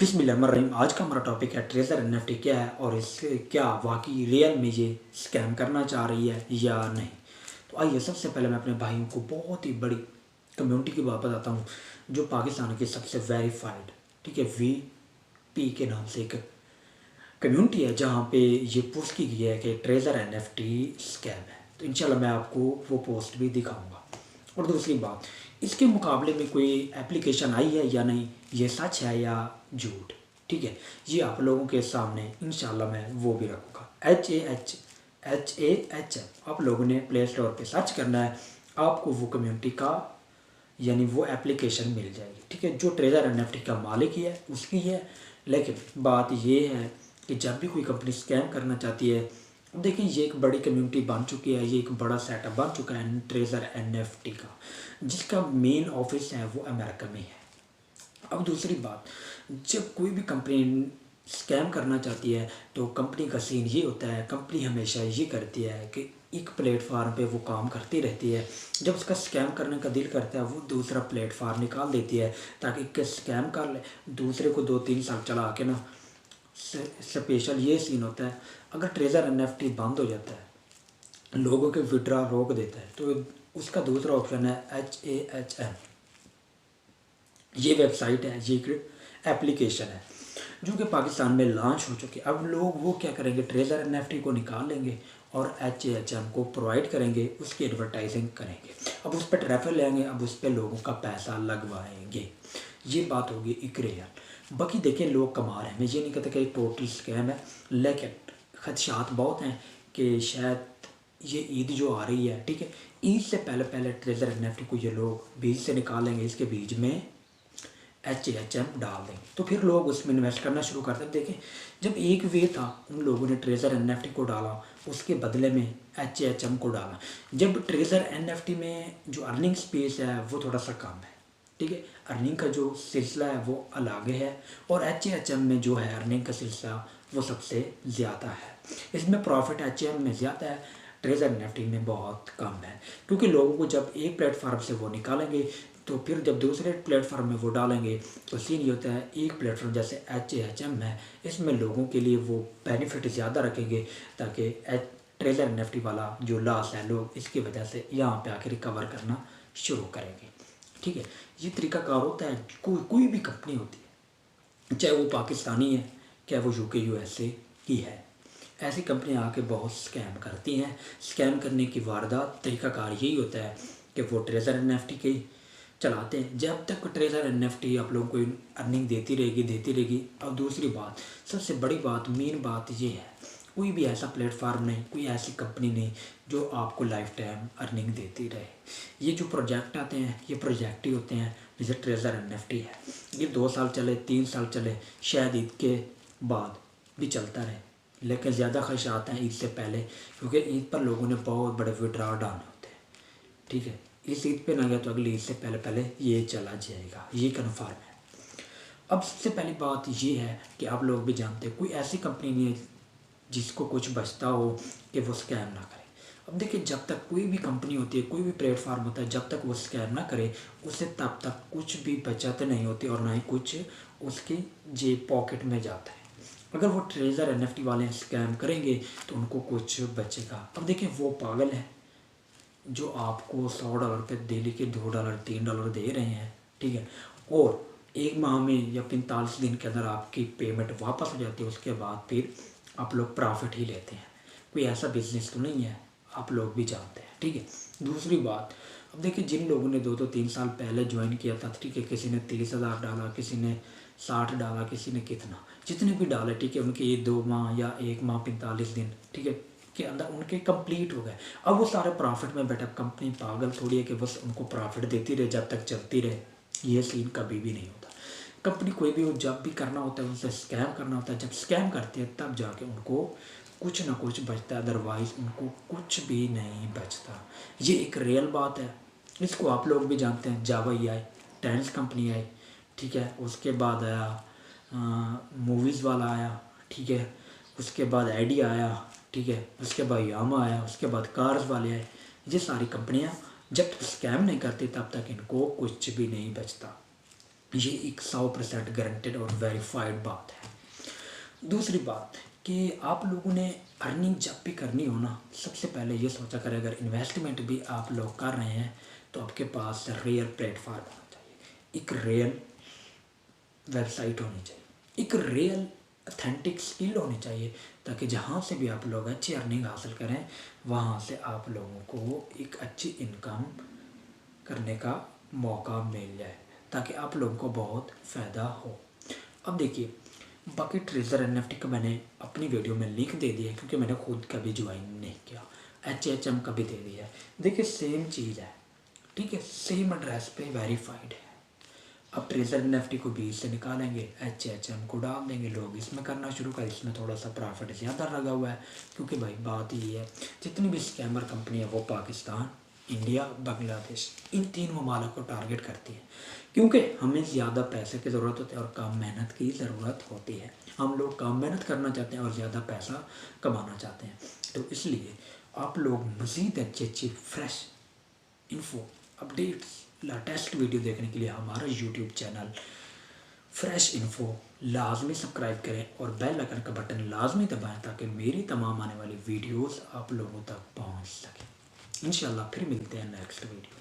बिस्मिल्लाहिर्रहमानिर्रहीम। आज का हमारा टॉपिक है ट्रेजर एनएफटी क्या है और इससे क्या वाकई रियल में ये स्कैम करना चाह रही है या नहीं। तो आइए सबसे पहले मैं अपने भाइयों को बहुत ही बड़ी कम्युनिटी की बात बताता हूँ जो पाकिस्तान की सबसे वेरीफाइड ठीक है VP के नाम से एक कम्युनिटी है जहाँ पे ये पोस्ट की गई है कि ट्रेजर एनएफटी स्कैम है। तो इंशाल्लाह मैं आपको वो पोस्ट भी दिखाऊंगा। और दूसरी बात, इसके मुकाबले में कोई एप्लीकेशन आई है या नहीं, ये सच है या झूठ, ठीक है, ये आप लोगों के सामने इंशाल्लाह मैं वो भी रखूँगा। HAHHAM आप लोगों ने प्ले स्टोर पर सर्च करना है, आपको वो कम्युनिटी का यानी वो एप्लीकेशन मिल जाएगी, ठीक है, जो ट्रेजर एनएफटी का मालिक ही है उसकी है। लेकिन बात ये है कि जब भी कोई कंपनी स्कैम करना चाहती है, देखिए ये एक बड़ी कम्युनिटी बन चुकी है, ये एक बड़ा सेटअप बन चुका है ट्रेजर एनएफटी का, जिसका मेन ऑफिस है वो अमेरिका में है। अब दूसरी बात, जब कोई भी कंपनी स्कैम करना चाहती है तो कंपनी का सीन ये होता है, कंपनी हमेशा ये करती है कि एक प्लेटफार्म पे वो काम करती रहती है, जब उसका स्कैम करने का दिल करता है वो दूसरा प्लेटफार्म निकाल देती है ताकि कि स्कैम कर ले, दूसरे को 2-3 साल चला के ना। स्पेशल ये सीन होता है, अगर ट्रेजर एनएफटी बंद हो जाता है, लोगों के विड्रॉ रोक देता है, तो उसका दूसरा ऑप्शन है HAHM। ये वेबसाइट है, ये एक एप्लीकेशन है जो कि पाकिस्तान में लॉन्च हो चुकी है। अब लोग वो क्या करेंगे, ट्रेजर एनएफटी को निकाल लेंगे और HAHM को प्रोवाइड करेंगे, उसकी एडवर्टाइजिंग करेंगे, अब उस पर ट्रैफिक लेंगे, अब उस पर लोगों का पैसा लगवाएंगे। ये बात होगी एक रियल। बाकी देखिए लोग कमा रहे हैं, मैं ये नहीं कहता कि टोटल स्कैम है, लेकिन खदशात बहुत हैं कि शायद ये ईद जो आ रही है, ठीक है, ईद से पहले पहले ट्रेजर एनएफटी को ये लोग बीज से निकालेंगे, इसके बीज में HAHM डाल देंगे, तो फिर लोग उसमें इन्वेस्ट करना शुरू करते हैं। देखें जब एक वे था, उन लोगों ने ट्रेजर एनएफटी को डाला, उसके बदले में HAHM को डाला। जब ट्रेजर एनएफटी में जो अर्निंग स्पेस है वो थोड़ा सा कम है, ठीक है, अर्निंग का जो सिलसिला है वो अलग है, और HAHM में जो है अर्निंग का सिलसिला वो सबसे ज़्यादा है। इसमें प्रॉफिट HAHM में ज़्यादा है, ट्रेजर एनएफटी में बहुत कम है, क्योंकि लोगों को जब एक प्लेटफार्म से वो निकालेंगे तो फिर जब दूसरे प्लेटफार्म में वो डालेंगे तो सीन ये होता है, एक प्लेटफार्म जैसे HAHM है, इसमें लोगों के लिए वो बेनिफिट ज़्यादा रखेंगे ताकि ट्रेजर एनएफटी वाला जो लॉस है लोग इसकी वजह से यहाँ पे आके रिकवर करना शुरू करेंगे, ठीक है। ये तरीकाकार होता है, कोई भी कंपनी होती है, चाहे वो पाकिस्तानी है, चाहे वो UK USA की है, ऐसी कंपनियाँ आके बहुत स्कैम करती हैं। स्कैम करने की वारदात तरीकाकार यही होता है कि वो ट्रेजर एनएफटी के चलाते हैं, जब तक ट्रेजर एनएफटी आप लोगों को अर्निंग देती रहेगी। और दूसरी बात, सबसे बड़ी बात, मेन बात ये है, कोई भी ऐसा प्लेटफार्म नहीं, कोई ऐसी कंपनी नहीं जो आपको लाइफ टाइम अर्निंग देती रहे। ये जो प्रोजेक्ट आते हैं ये प्रोजेक्ट ही होते हैं, जैसे ट्रेजर एनएफटी है, ये 2 साल चले, 3 साल चले, शायद ईद के बाद भी चलता रहे, लेकिन ज़्यादा खदशात हैं ईद से पहले, क्योंकि ईद पर लोगों ने बहुत बड़े विड्रॉ डालने होते हैं, ठीक है। इस ईद पे ना गया तो अगली ईद से पहले पहले ये चला जाएगा, ये कन्फर्म है। अब सबसे पहली बात ये है कि आप लोग भी जानते हैं, कोई ऐसी कंपनी नहीं है जिसको कुछ बचता हो कि वो स्कैम ना करे। अब देखिए जब तक कोई भी कंपनी होती है, कोई भी प्लेटफार्म होता है, जब तक वो स्कैम ना करे उसे तब तक कुछ भी बचत नहीं होती और ना ही कुछ उसके जेब पॉकेट में जाता है। अगर वो ट्रेजर एनएफटी वाले स्कैम करेंगे तो उनको कुछ बचेगा। अब देखिए वो पागल है जो आपको $100 पे डेली के $2 $3 दे रहे हैं, ठीक है, और एक माह में या 45 दिन के अंदर आपकी पेमेंट वापस हो जाती है, उसके बाद फिर आप लोग प्रॉफिट ही लेते हैं। कोई ऐसा बिजनेस तो नहीं है, आप लोग भी जानते हैं, ठीक है। दूसरी बात, अब देखिए जिन लोगों ने 2-3 साल पहले ज्वाइन किया था, ठीक है, किसी ने 30,000 डाला, किसी ने 60 डाला, किसी ने कितना, जितने भी डाले, ठीक है, उनके 2 माह या 1 माह 45 दिन, ठीक है, के अंदर उनके कंप्लीट हो गए। अब वो सारे प्रॉफिट में बैठा, कंपनी पागल थोड़ी है कि बस उनको प्रॉफिट देती रहे जब तक चलती रहे, ये सीन कभी भी नहीं होता। कंपनी कोई भी हो, जब भी करना होता है उनसे स्कैम करना होता है, जब स्कैम करती है तब जाके उनको कुछ ना कुछ बचता है, अदरवाइज उनको कुछ भी नहीं बचता। ये एक रियल बात है, इसको आप लोग भी जानते हैं। जावा आई, टेंस कंपनी आई, ठीक है, उसके बाद आया मूवीज़ वाला आया, ठीक है, उसके बाद आइडिया आया, ठीक है, उसके बाद यामा आया, उसके बाद कार्स वाले आए। ये सारी कंपनियां जब तक स्कैम नहीं करती तब तक इनको कुछ भी नहीं बचता। ये एक 100% गारंटेड और वेरीफाइड बात है। दूसरी बात कि आप लोगों ने अर्निंग जब भी करनी हो ना, सबसे पहले ये सोचा करें, अगर इन्वेस्टमेंट भी आप लोग कर रहे हैं तो आपके पास रियल प्लेटफार्म होना चाहिए, एक रियल वेबसाइट होनी चाहिए, एक रियल अथेंटिक स्किल होनी चाहिए, ताकि जहाँ से भी आप लोग अच्छी अर्निंग हासिल करें वहाँ से आप लोगों को एक अच्छी इनकम करने का मौका मिल जाए, ताकि आप लोगों को बहुत फ़ायदा हो। अब देखिए, बाकी ट्रेजर एनएफटी का मैंने अपनी वीडियो में लिंक दे दिया है, क्योंकि मैंने खुद कभी ज्वाइन नहीं किया। HHM का भी दे दिया है। देखिए सेम चीज़ है, ठीक है, सेम एड्रेस पे वेरीफाइड है। अब ट्रेजर एनएफटी को बीच से निकालेंगे, HHM को डाल देंगे, लोग इसमें करना शुरू कर, इसमें थोड़ा सा प्रॉफिट ज़्यादा लगा हुआ है, क्योंकि भाई बात ये है, जितनी भी स्कैमर कंपनी है वो पाकिस्तान, इंडिया, बांग्लादेश, इन 3 ममालिक को टारगेट करती है, क्योंकि हमें ज़्यादा पैसे की ज़रूरत होती है और कम मेहनत की ज़रूरत होती है। हम लोग कम मेहनत करना चाहते हैं और ज़्यादा पैसा कमाना चाहते हैं, तो इसलिए आप लोग मज़ीद अच्छी अच्छी fresh info, updates, latest video देखने के लिए हमारा यूट्यूब चैनल फ्रेश इन्फो लाजमी सब्सक्राइब करें और बेल आइकन का बटन लाजमी दबाएं, ताकि मेरी तमाम आने वाली वीडियोस आप लोगों तक पहुंच सकें। इंशाल्लाह फिर मिलते हैं नेक्स्ट वीडियो।